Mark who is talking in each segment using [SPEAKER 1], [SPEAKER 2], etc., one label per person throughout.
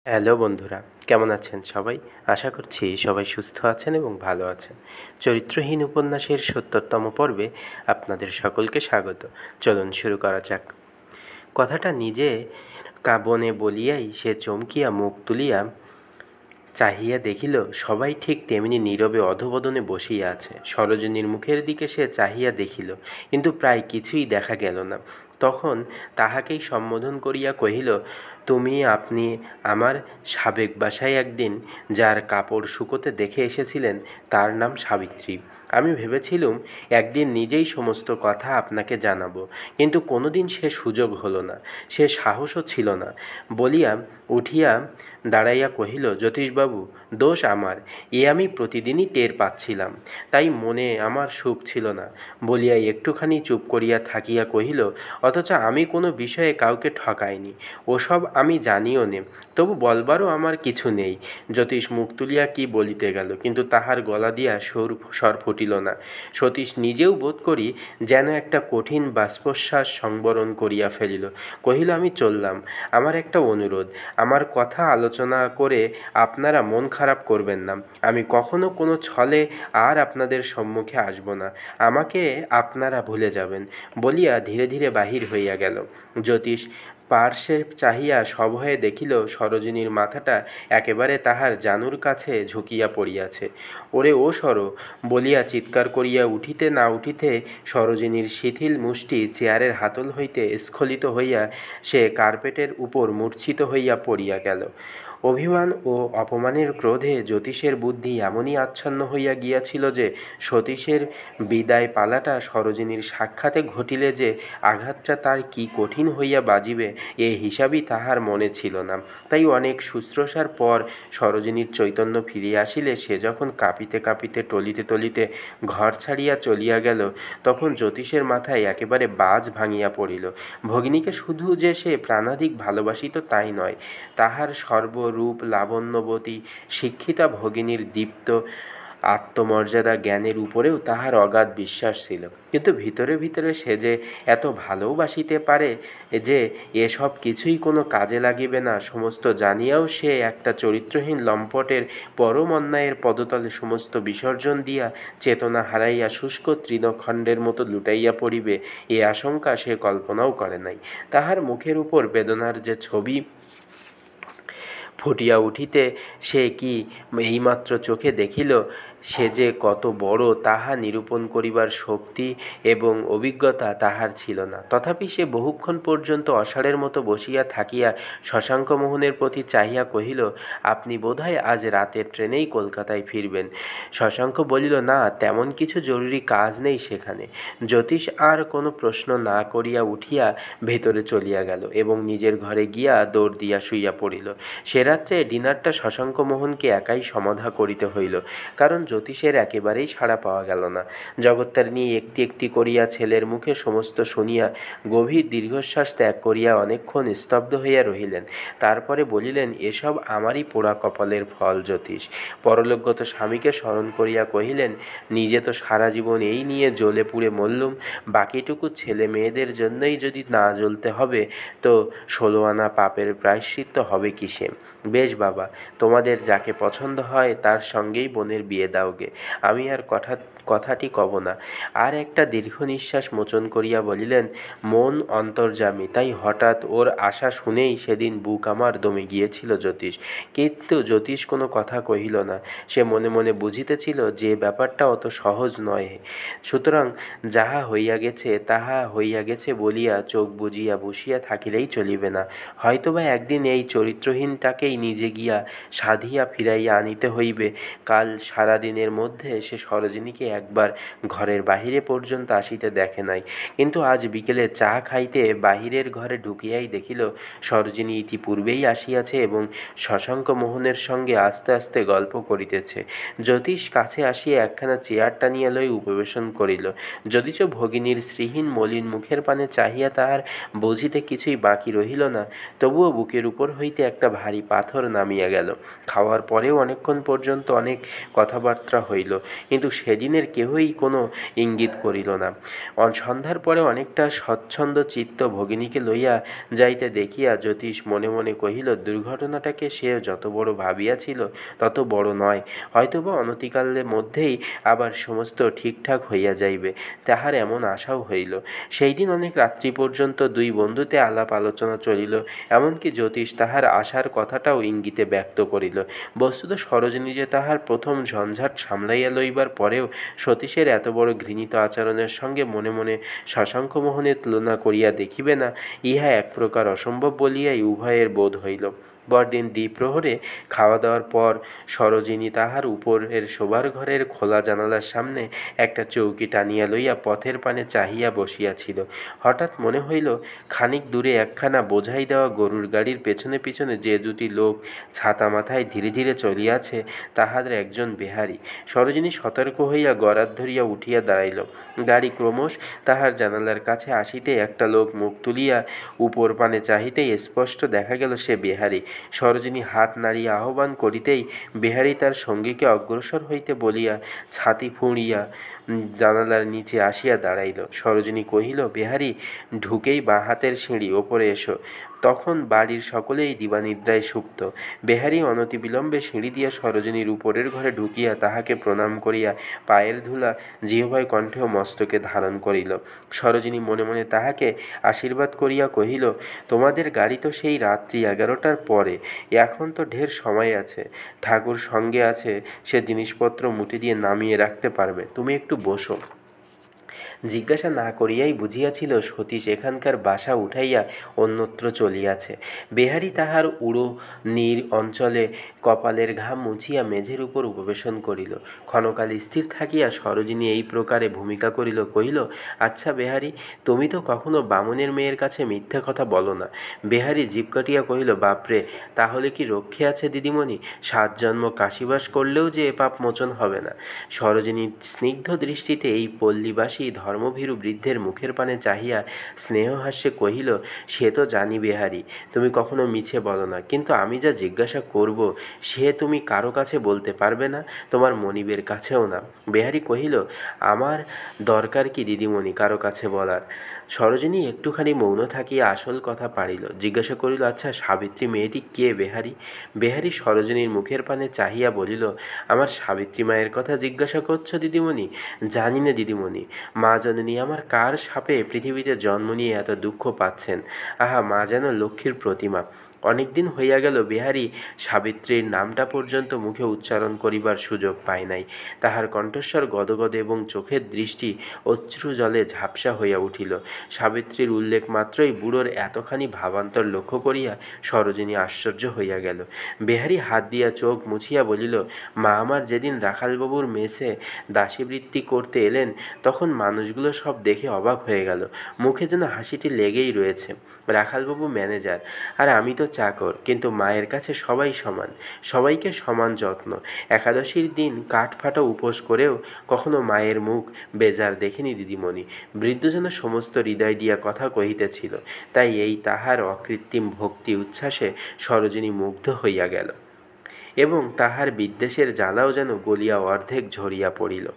[SPEAKER 1] Hello বন্ধুরা, কেমন আছেন সবাই? আশা করছি সবাই সুস্থ আছেন এবং ভালো আছেন। চরিত্রহীন উপন্যাসের ৭০তম পর্বে আপনাদের সকলকে স্বাগত। চলুন শুরু করা যাক। কথাটা নিজে কাবনে বলিয়াই সে চমকিয়া মুখ তুলিয়া চাহিয়া দেখিল সবাই ঠিক তেমনি নীরবে অধোবদনে বসিয়া আছে। সরোজিনীর মুখের দিকে সে চাহিয়া দেখিল, কিন্তু প্রায় কিছুই দেখা গেল না। তখন তাহাকেই সম্বোধন করিয়া কহিল, তুমি আপনি আমার সাবেক বাসায় একদিন যার কাপড় শুকোতে দেখে এসেছিলেন, তার নাম সাবিত্রী। আমি ভেবেছিলুম একদিন নিজেই সমস্ত কথা আপনাকে জানাবো, কিন্তু কোনোদিন সে সুযোগ হলো না, সে সাহসও ছিল না। বলিয়া উঠিয়া দাঁড়াইয়া কহিল, জ্যোতিষবাবু, দোষ আমার, এ আমি প্রতিদিনই টের পাচ্ছিলাম, তাই মনে আমার সুখ ছিল না। বলিয়া একটুখানি চুপ করিয়া থাকিয়া কহিল, অথচ আমি কোনো বিষয়ে কাউকে ঠকাইনি, ওসব আমি জানিও নে, তবু বলবারও আমার কিছু নেই। জ্যোতিষ মুখ তুলিয়া কি বলিতে গেল, কিন্তু তাহার গলা দিয়া স্বর ফুটিল না। সতীশ নিজেও বোধ করি যেন একটা কঠিন বাষ্পশ্বাস সংবরণ করিয়া ফেলিল। কহিল, আমি চললাম। আমার একটা অনুরোধ, আমার কথা আলোচনা করে আপনারা মন খারাপ করবেন না। আমি কখনো কোনো ছলে আর আপনাদের সম্মুখে আসব না, আমাকে আপনারা ভুলে যাবেন। বলিয়া ধীরে ধীরে বাহির হইয়া গেল। জ্যোতিষ পার্শ্বে চাহিয়া সভয়ে দেখিল সরোজিনীর মাথাটা একেবারে তাহার জানুর কাছে ঝুঁকিয়া পড়িয়াছে। ওরে ও সর, বলিয়া চিৎকার করিয়া উঠিতে না উঠিতে সরোজিনীর শিথিল মুষ্টি চেয়ারের হাতল হইতে স্খলিত হইয়া সে কার্পেটের উপর মূর্ছিত হইয়া পড়িয়া গেল। অভিমান ও অপমানের ক্রোধে জ্যোতিষের বুদ্ধি এমনই আচ্ছন্ন হইয়া গিয়াছিল যে সতীশের বিদায় পালাটা সরোজিনীর সাক্ষাতে ঘটিলে যে আঘাতটা তার কি কঠিন হইয়া বাজিবে, এ হিসাবই তাহার মনে ছিল না। তাই অনেক শুশ্রূষার পর সরোজিনীর চৈতন্য ফিরিয়া আসিলে সে যখন কাঁপিতে কাঁপিতে টলিতে টলিতে ঘর ছাড়িয়া চলিয়া গেল, তখন জ্যোতিষের মাথায় একেবারে বাজ ভাঙিয়া পড়িল। ভগিনীকে শুধু যে সে প্রাণাধিক ভালোবাসিত তাই নয়, তাহার সর্বরূপ লাবণ্যবতী শিক্ষিতা ভগিনীর দীপ্ত আত্মমর্যাদা জ্ঞানের উপরেও তাহার অগাধ বিশ্বাস ছিল। কিন্তু ভিতরে ভিতরে সে যে এত ভালোবাসিতে পারে যে এসব কিছুই কোনো কাজে লাগিবে না, সমস্ত জানিয়াও সে একটা চরিত্রহীন লম্পটের পরম অন্যায়ের পদতলে সমস্ত বিসর্জন দিয়া চেতনা হারাইয়া শুষ্ক তৃণখণ্ডের মতো লুটাইয়া পড়িবে, এ আশঙ্কা সে কল্পনাও করে নাই। তাহার মুখের উপর বেদনার যে ছবি ফুটিয়া উঠিতে সে কি এইমাত্র চোখে দেখিল, সে যে কত বড় তাহা নিরূপণ করিবার শক্তি এবং অভিজ্ঞতা তাহার ছিল না। তথাপি সে বহুক্ষণ পর্যন্ত অসাড়ের মতো বসিয়া থাকিয়া শশাঙ্ক মোহনের প্রতি চাহিয়া কহিল, আপনি বোধহয় আজ রাতের ট্রেনেই কলকাতায় ফিরবেন। শশাঙ্ক বলিল, না, তেমন কিছু জরুরি কাজ নেই সেখানে। জ্যোতিষ আর কোনো প্রশ্ন না করিয়া উঠিয়া ভেতরে চলিয়া গেল এবং নিজের ঘরে গিয়া দৌড় দিয়া শুইয়া পড়িল। সে রাত্রে ডিনারটা শশাঙ্ক মোহনকে একাই সমাধা করিতে হইল, কারণ জ্যোতিষের একেবারেই সাড়া পাওয়া গেল না। জগত্তারিণী একটি একটি করিয়া ছেলের মুখে সমস্ত শুনিয়া গভীর দীর্ঘশ্বাস ত্যাগ করিয়া অনেকক্ষণ স্তব্ধ হইয়া রহিলেন। তারপরে বলিলেন, এসব আমারই পোড়া কপালের ফল জ্যোতিষ। পরলোকগত স্বামীকে স্মরণ করিয়া কহিলেন, নিজে তো সারা জীবন এই নিয়ে জ্বলে পুড়ে মরলুম, বাকিটুকু ছেলে মেয়েদের জন্যই যদি না জ্বলতে হবে, তো 16 আনা পাপের প্রায়শ্চিত্ত হবে কিসে? বেশ বাবা, তোমাদের যাকে পছন্দ হয় তার সঙ্গেই বোনের বিয়ে দাওগে, আমি আর কথাটি কব না। আর একটা দীর্ঘ নিঃশ্বাস মোচন করিয়া বলিলেন, মন অন্তর্যামী, তাই হঠাৎ ওর আশা শুনেই সেদিন বুক আমার দমে গিয়েছিল জ্যোতিষ। কিন্তু জ্যোতিষ কোনো কথা কহিল না। সে মনে মনে বুঝিতেছিল যে ব্যাপারটা অত সহজ নয়, সুতরাং যাহা হইয়া গেছে তাহা হইয়া গেছে বলিয়া চোখ বুজিয়া বসিয়া থাকিলেই চলিবে না। হয়তোবা একদিন এই চরিত্রহীনটাকেই নিজে গিয়া সাধিয়া ফিরাইয়া আনিতে হইবে। কাল সারাদিনের মধ্যে সে সরোজিনীকে একবার ঘরের বাহিরে পর্যন্ত আসিতে দেখে নাই, কিন্তু আজ বিকেলে চা খাইতে বাহিরের ঘরে ঢুকিয়াই দেখিল সরোজিনী ইতিপূর্বেই আসিয়াছে এবং শশাঙ্ক মোহনের সঙ্গে আস্তে আস্তে গল্প করিতেছে। জ্যোতিষ কাছে আসিয়া একখানা চেয়ার টানিয়া লই উপবেশন করিল। যদিচ ভগিনীর শ্রীহীন মলিন মুখের পানে চাহিয়া তাহার বুঝিতে কিছুই বাকি রহিল না, তবুও বুকের উপর হইতে একটা ভারী পাথর নামিয়া গেল। খাওয়ার পরেও অনেকক্ষণ পর্যন্ত অনেক কথাবার্তা কথাবার্তা হইল, কিন্তু সেদিনের কেহই কোনো ইঙ্গিত করিল না। সন্ধ্যার পরে অনেকটা স্বচ্ছন্দ চিত্ত ভগিনীকে লইয়া যাইতে দেখিয়া জ্যোতিষ মনে মনে কহিল, দুর্ঘটনাটাকে সে যত বড় ভাবিয়াছিল তত বড় নয়, হয়তোবা অনতিকালের মধ্যেই আবার সমস্ত ঠিকঠাক হইয়া যাইবে, তাহার এমন আশাও হইল। সেই দিন অনেক রাত্রি পর্যন্ত দুই বন্ধুতে আলাপ আলোচনা চলিল, এমনকি জ্যোতিষ তাহার আশার কথাটাও ইঙ্গিতে ব্যক্ত করিল। বস্তুত সরোজিনী যে তাহার প্রথম ঝঞ্ঝাট সামলাইয়া লইবার পরেও সতীশের এত বড় ঘৃণিত আচরণের সঙ্গে মনে মনে শশাঙ্ক মোহনের তুলনা করিয়া দেখিবে না, ইহা এক প্রকার অসম্ভব বলিয়াই উভয়ের বোধ হইল। পরদিন দ্বিপ্রহরে খাওয়া দাওয়ার পর সরোজিনী তাহার উপরের শোবার ঘরের খোলা জানালার সামনে একটা চৌকি টানিয়া লইয়া পথের পানে চাহিয়া বসিয়াছিল। হঠাৎ মনে হইল, খানিক দূরে একখানা বোঝাই দেওয়া গরুর গাড়ির পেছনে পিছনে যে দুটি লোক ছাতা মাথায় ধীরে ধীরে চলিয়াছে, তাহাদের একজন বেহারি। সরোজিনী সতর্ক হইয়া গরাদ ধরিয়া উঠিয়া দাঁড়াইল। গাড়ি ক্রমশ তাহার জানালার কাছে আসিতে একটা লোক মুখ তুলিয়া উপর পানে চাহিতেই স্পষ্ট দেখা গেল সে বেহারি। সরোজিনী হাত নাড়িয়া আহ্বান করিতেই বেহারি তার সঙ্গীকে অগ্রসর হইতে বলিয়া ছাতি ফুঁড়িয়া জানালার নিচে আসিয়া দাঁড়াইল। সরোজিনী কহিল, বেহারি, ঢুকেই বাঁ হাতের সিঁড়ি, ওপরে এসো। তখন বাড়ির সকলেই দিবানিদ্রায় সুপ্ত। বেহারি অনতিবিলম্বে সিঁড়ি দিয়া সরোজিনীর উপরের ঘরে ঢুকিয়া তাহাকে প্রণাম করিয়া পায়ের ধুলা জিহ্বায় কণ্ঠে ও মস্তকে ধারণ করিল। সরোজিনী মনে মনে তাহাকে আশীর্বাদ করিয়া কহিল, তোমাদের গাড়ি তো সেই রাত্রি 11টার পরে, এখন তো ঢের সময় আছে। ঠাকুর সঙ্গে আছে, সে জিনিসপত্র মুঠি দিয়ে নামিয়ে রাখতে পারবে, তুমি একটু বসো। জিজ্ঞাসা না করিয়াই বুঝিয়াছিল সতীশ এখানকার বাসা উঠাইয়া অন্যত্র চলিয়াছে। বেহারি তাহার উড়ো নীর অঞ্চলে কপালের ঘাম মুছিয়া মেঝের উপর উপবেশন করিল। ক্ষণকাল স্থির থাকিয়া সরোজিনী এই প্রকারে ভূমিকা করিল, কহিল, আচ্ছা বেহারি, তুমি তো কখনো বামুনের মেয়ের কাছে মিথ্যে কথা বলো না। বেহারি জিভ কাটিয়া কহিল, বাপরে, তাহলে কি রক্ষে আছে দিদিমণি? 7 জন্ম কাশিবাস করলেও যে এ পাপ মোচন হবে না। সরোজিনী স্নিগ্ধ দৃষ্টিতে এই পল্লীবাসী ধর্মভীরু বৃদ্ধের মুখের পানে চাহিয়া স্নেহহাস্যে কহিল, সে তো জানি বেহারি, তুমি কখনো মিছে বলো না, কিন্তু আমি যা জিজ্ঞাসা করব সে তুমি কারো কাছে বলতে পারবে না, তোমার মনিবের কাছেও না। বেহারি কহিল, আমার দরকার কি দিদিমণি কারো কাছে বলার? সরোজিনী একটুখানি মৌন থাকিয়া আসল কথা পাড়িল। জিজ্ঞাসা করিল, আচ্ছা, সাবিত্রী মেয়েটি কে বেহারি? বেহারি সরোজিনীর মুখের পানে চাহিয়া বলিল, আমার সাবিত্রী মায়ের কথা জিজ্ঞাসা করছো দিদিমণি? জানি না দিদিমণি। মা জননী আমার কার শাপে পৃথিবীতে জন্ম নিয়ে এত দুঃখ পাচ্ছেন। আহা, মা যেন লক্ষ্মীর প্রতিমা। অনেকদিন হইয়া গেল বেহারি সাবিত্রীর নামটা পর্যন্ত মুখে উচ্চারণ করিবার সুযোগ পায় নাই। তাহার কণ্ঠস্বর গদগদ এবং চোখের দৃষ্টি অশ্রু জলে ঝাপসা হইয়া উঠিল। সাবিত্রীর উল্লেখ মাত্রই বুড়োর এতখানি ভাবান্তর লক্ষ্য করিয়া সরোজিনী আশ্চর্য হইয়া গেল। বেহারি হাত দিয়া চোখ মুছিয়া বলিল, মা আমার যেদিন রাখালবাবুর মেসে দাসীবৃত্তি করতে এলেন, তখন মানুষগুলো সব দেখে অবাক হয়ে গেল। মুখে যেন হাসিটি লেগেই রয়েছে। রাখালবাবু ম্যানেজার, আর আমি তো চাকর, কিন্তু মায়ের কাছে সবাই সমান, সবাইকে সমান যত্ন। একাদশীর দিন কাঠফাটা উপোস করেও কখনো মায়ের মুখ বেজার দেখিনি দিদিমণি। বৃদ্ধ যেন সমস্ত হৃদয় দিয়া কথা কহিতেছিল, তাই এই তাহার অকৃত্রিম ভক্তি উচ্ছ্বাসে সরোজিনী মুগ্ধ হইয়া গেল এবং তাহার বিদ্বেষের জ্বালাও যেন গলিয়া অর্ধেক ঝরিয়া পড়িল।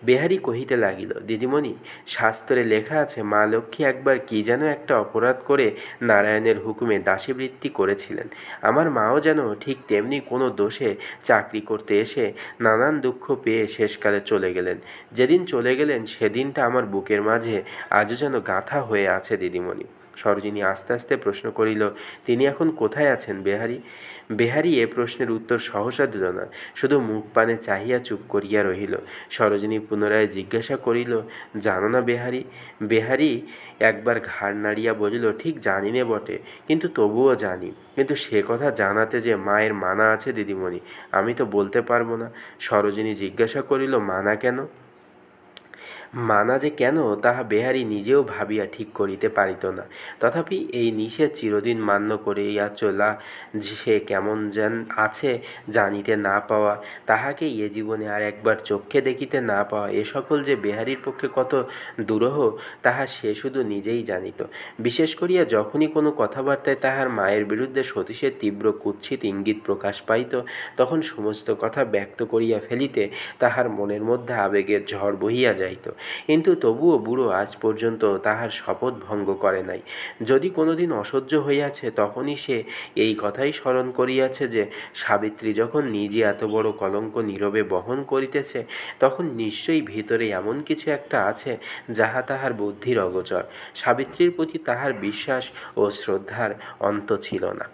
[SPEAKER 1] বেহারি কহিতে লাগিল, দিদিমণি, শাস্ত্রে লেখা আছে মা লক্ষ্মী একবার কি যেন একটা অপরাধ করে নারায়ণের হুকুমে দাসীবৃত্তি করেছিলেন। আমার মাও যেন ঠিক তেমনি কোনো দোষে চাকরি করতে এসে নানান দুঃখ পেয়ে শেষকালে চলে গেলেন। যেদিন চলে গেলেন সেদিনটা আমার বুকের মাঝে আজও যেন গাঁথা হয়ে আছে দিদিমণি। সরোজিনী আস্তে আস্তে প্রশ্ন করিল, তিনি এখন কোথায় আছেন বেহারি? বেহারি এ প্রশ্নের উত্তর সহসা দিল না, শুধু মুখ পানে চাহিয়া চুপ করিয়া রহিল। সরোজিনী পুনরায় জিজ্ঞাসা করিল, জানো না বেহারি? বেহারি একবার ঘাড় নাড়িয়া বলিল, ঠিক জানি নে বটে, কিন্তু তবুও জানি। কিন্তু সে কথা জানাতে যে মায়ের মানা আছে দিদিমণি, আমি তো বলতে পারবো না। সরোজিনী জিজ্ঞাসা করিল, মানা কেন? মানা যে কেন তাহা বেহারি নিজেও ভাবিয়া ঠিক করিতে পারিত না। তথাপি এই নিষেধ চিরদিন মান্য করিয়া চলা, সে কেমন যেন আছে জানিতে না পাওয়া, তাহাকে এ জীবনে আর একবার চক্ষে দেখিতে না পাওয়া, এ সকল যে বেহারির পক্ষে কত দুরূহ তাহা সে শুধু নিজেই জানিত। বিশেষ করিয়া যখনই কোনো কথাবার্তায় তাহার মায়ের বিরুদ্ধে সতীশের তীব্র কুৎসিত ইঙ্গিত প্রকাশ পাইত, তখন সমস্ত কথা ব্যক্ত করিয়া ফেলিতে তাহার মনের মধ্যে আবেগের ঝড় বহিয়া যাইত। কিন্তু তবুও বুড়ো আজ পর্যন্ত তাহার শপথ ভঙ্গ করে নাই। যদি কোনোদিন অসহ্য হইয়াছে, তখনই সে এই কথাই স্মরণ করিয়াছে যে সাবিত্রী যখন নিজে এত বড় কলঙ্ক নীরবে বহন করিতেছে, তখন নিশ্চয়ই ভিতরে এমন কিছু একটা আছে যাহা তাহার বুদ্ধির অগোচর। সাবিত্রীর প্রতি তাহার বিশ্বাস ও শ্রদ্ধার অন্ত ছিল না।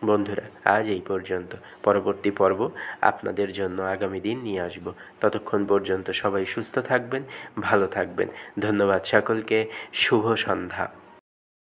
[SPEAKER 1] বন্ধুরা, আজ এই পর্যন্ত। পরবর্তী পর্ব আপনাদের জন্য আগামী দিন নিয়ে আসব। ততক্ষণ পর্যন্ত সবাই সুস্থ থাকবেন, ভালো থাকবেন। ধন্যবাদ সকলকে। শুভ সন্ধ্যা।